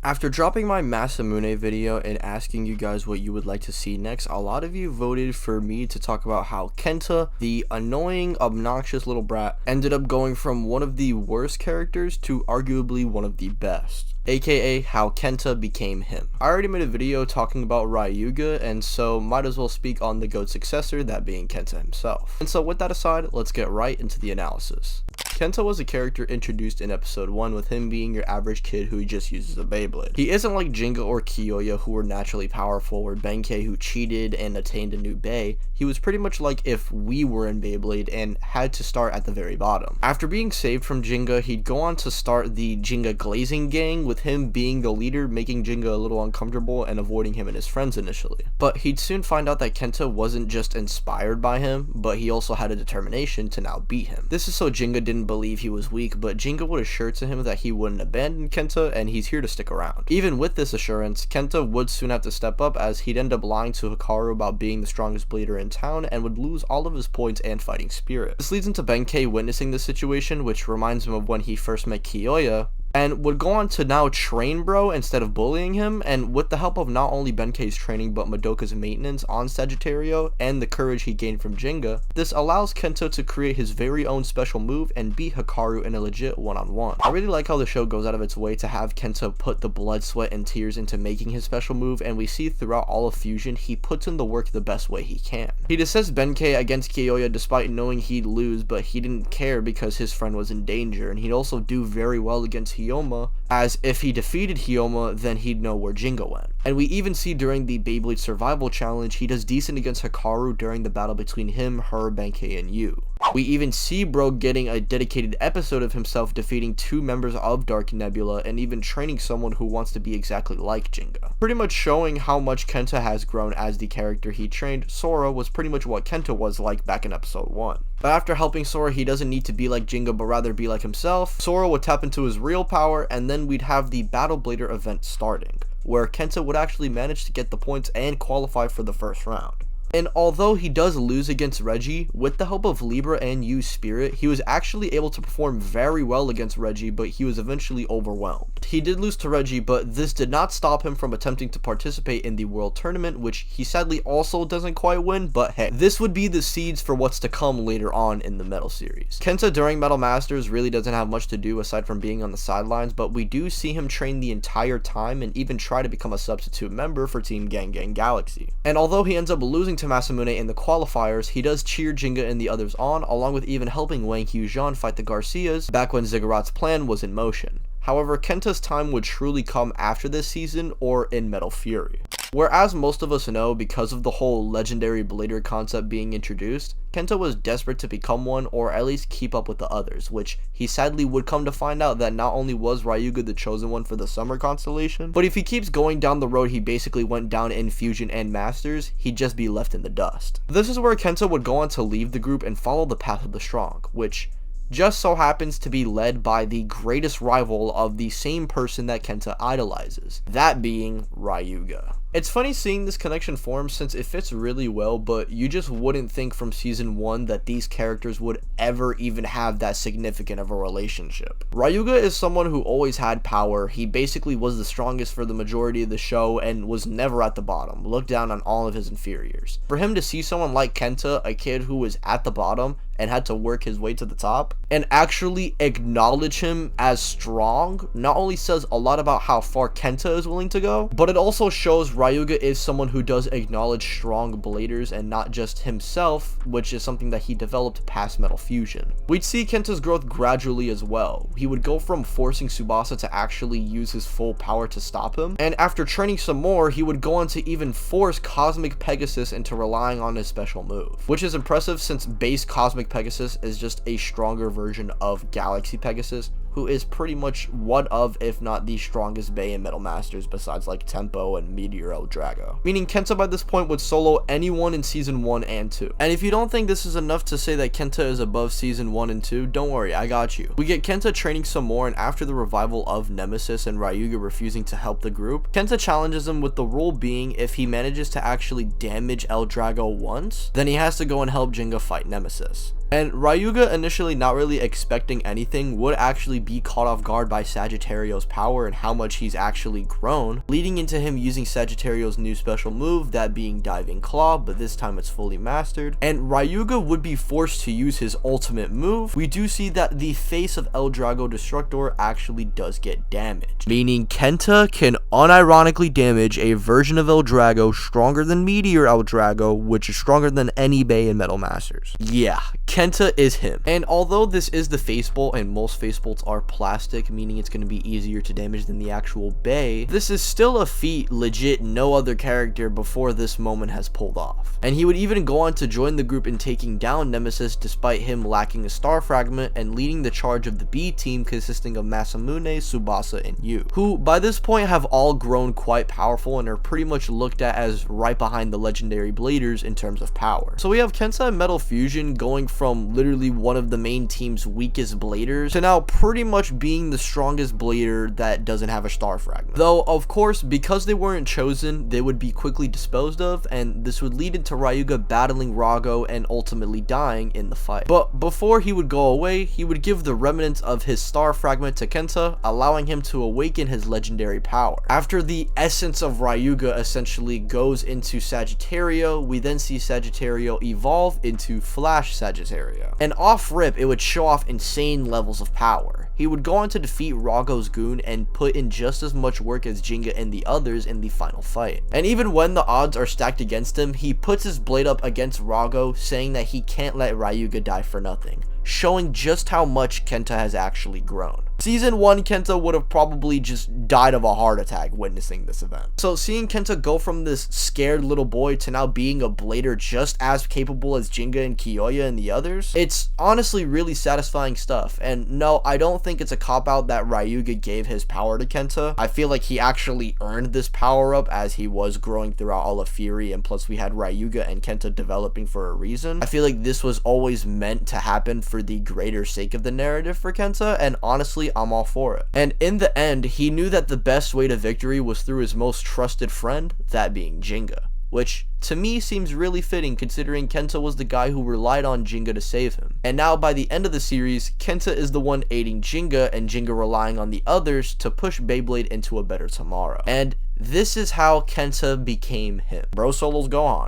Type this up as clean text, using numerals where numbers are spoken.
After dropping my Masamune video and asking you guys what you would like to see next, a lot of you voted for me to talk about how Kenta, the annoying, obnoxious little brat, ended up going from one of the worst characters to arguably one of the best, aka how Kenta became him. I already made a video talking about Ryuga, and so might as well speak on the GOAT successor, that being Kenta himself. And so with that aside, let's get right into the analysis. Kenta was a character introduced in episode 1 with him being your average kid who just uses a Beyblade. He isn't like Gingka or Kyoya who were naturally powerful, or Benkei who cheated and attained a new Bay. He was pretty much like if we were in Beyblade and had to start at the very bottom. After being saved from Gingka, he'd go on to start the Gingka Glazing Gang, with him being the leader, making Gingka a little uncomfortable and avoiding him and his friends initially. But he'd soon find out that Kenta wasn't just inspired by him, but he also had a determination to now beat him. This is so Gingka didn't believe he was weak, but Gingka would assure to him that he wouldn't abandon Kenta and he's here to stick around. Even with this assurance, Kenta would soon have to step up, as he'd end up lying to Hikaru about being the strongest bleeder in town and would lose all of his points and fighting spirit. This leads into Benkei witnessing this situation, which reminds him of when he first met Kyoya, and would go on to now train bro instead of bullying him. And with the help of not only Benkei's training but Medokas' maintenance on Sagittario and the courage he gained from Gingka, this allows Kenta to create his very own special move and beat Hikaru in a legit one-on-one. I really like how the show goes out of its way to have Kenta put the blood, sweat, and tears into making his special move, and we see throughout all of Fusion he puts in the work the best way he can. He'd assist Benkei against Kyoya despite knowing he'd lose, but he didn't care because his friend was in danger, and he'd also do very well against Hyoma, as if he defeated Hyoma, then he'd know where Gingka went. And we even see during the Beyblade survival challenge, he does decent against Hikaru during the battle between him, her, Benkei, and Yu. We even see bro getting a dedicated episode of himself defeating 2 members of Dark Nebula and even training someone who wants to be exactly like Gingka. Pretty much showing how much Kenta has grown as the character he trained. Sora was pretty much what Kenta was like back in episode 1. But after helping Sora, he doesn't need to be like Gingka but rather be like himself. Sora would tap into his real power, and then we'd have the Battle Blader event starting, where Kenta would actually manage to get the points and qualify for the first round. And although he does lose against Reggie, with the help of Libra and Yu's spirit, he was actually able to perform very well against Reggie, but he was eventually overwhelmed. He did lose to Reggie, but this did not stop him from attempting to participate in the World Tournament, which he sadly also doesn't quite win, but hey, this would be the seeds for what's to come later on in the Metal series. Kenta during Metal Masters really doesn't have much to do aside from being on the sidelines, but we do see him train the entire time and even try to become a substitute member for Team Gang Gang Galaxy. And although he ends up losing to Masamune in the qualifiers, he does cheer Gingka and the others on, along with even helping Wang Hujan fight the Garcias back when Ziggurat's plan was in motion. However, Kenta's time would truly come after this season or in Metal Fury. Whereas most of us know, because of the whole legendary blader concept being introduced, Kenta was desperate to become one, or at least keep up with the others, which he sadly would come to find out that not only was Ryuga the chosen one for the summer constellation, but if he keeps going down the road he basically went down in Fusion and Masters, he'd just be left in the dust. This is where Kenta would go on to leave the group and follow the path of the strong, which just so happens to be led by the greatest rival of the same person that Kenta idolizes, that being Ryuga. It's funny seeing this connection form since it fits really well, but you just wouldn't think from season 1 that these characters would ever even have that significant of a relationship. Ryuga is someone who always had power. He basically was the strongest for the majority of the show and was never at the bottom, looked down on all of his inferiors. For him to see someone like Kenta, a kid who was at the bottom and had to work his way to the top, and actually acknowledge him as strong, not only says a lot about how far Kenta is willing to go, but it also shows Ryuga is someone who does acknowledge strong bladers and not just himself, which is something that he developed past Metal Fusion. We'd see Kenta's growth gradually as well. He would go from forcing Tsubasa to actually use his full power to stop him, and after training some more, he would go on to even force Cosmic Pegasus into relying on his special move, which is impressive since Base Cosmic Pegasus is just a stronger version of Galaxy Pegasus, who is pretty much one of, if not the strongest Bay in Metal Masters besides like Tempo and Meteor El Drago. Meaning Kenta by this point would solo anyone in season 1 and 2. And if you don't think this is enough to say that Kenta is above season 1 and 2, don't worry, I got you. We get Kenta training some more, and after the revival of Nemesis and Ryuga refusing to help the group, Kenta challenges him, with the rule being if he manages to actually damage El Drago once, then he has to go and help Gingka fight Nemesis. And Ryuga, initially not really expecting anything, would actually be caught off guard by Sagittario's power and how much he's actually grown, leading into him using Sagittario's new special move, that being Diving Claw, but this time it's fully mastered. And Ryuga would be forced to use his ultimate move. We do see that the face of El Drago Destructor actually does get damaged, meaning Kenta can unironically damage a version of El Drago stronger than Meteor El Drago, which is stronger than any Bay in Metal Masters. Yeah, Kenta is him. And although this is the face bolt and most face bolts are plastic, meaning it's going to be easier to damage than the actual Bay, this is still a feat legit no other character before this moment has pulled off. And he would even go on to join the group in taking down Nemesis despite him lacking a star fragment and leading the charge of the B team consisting of Masamune, Tsubasa, and Yu, who by this point have all grown quite powerful and are pretty much looked at as right behind the legendary Bladers in terms of power. So we have Kenta and Metal Fusion going from literally one of the main team's weakest Bladers to now pretty much being the strongest Blader that doesn't have a star fragment. Though, of course, because they weren't chosen, they would be quickly disposed of, and this would lead into Ryuga battling Rago and ultimately dying in the fight. But before he would go away, he would give the remnants of his star fragment to Kenta, allowing him to awaken his legendary power. After the essence of Ryuga essentially goes into Sagittario, we then see Sagittario evolve into Flash Sagittario. And off rip, it would show off insane levels of power. He would go on to defeat Rago's goon and put in just as much work as Gingka and the others in the final fight. And even when the odds are stacked against him, he puts his blade up against Rago, saying that he can't let Ryuga die for nothing, showing just how much Kenta has actually grown. Season 1, Kenta would have probably just died of a heart attack witnessing this event. So seeing Kenta go from this scared little boy to now being a blader just as capable as Gingka and Kyoya and the others, it's honestly really satisfying stuff. And no, I don't think it's a cop-out that Ryuga gave his power to Kenta. I feel like he actually earned this power-up as he was growing throughout all of Fury, and plus we had Ryuga and Kenta developing for a reason. I feel like this was always meant to happen for the greater sake of the narrative for Kenta, and honestly, I'm all for it. And in the end, he knew that the best way to victory was through his most trusted friend, that being Gingka, which to me seems really fitting considering Kenta was the guy who relied on Gingka to save him. And now by the end of the series, Kenta is the one aiding Gingka and Gingka relying on the others to push Beyblade into a better tomorrow. And this is how Kenta became him. Bro Solo's Gohan.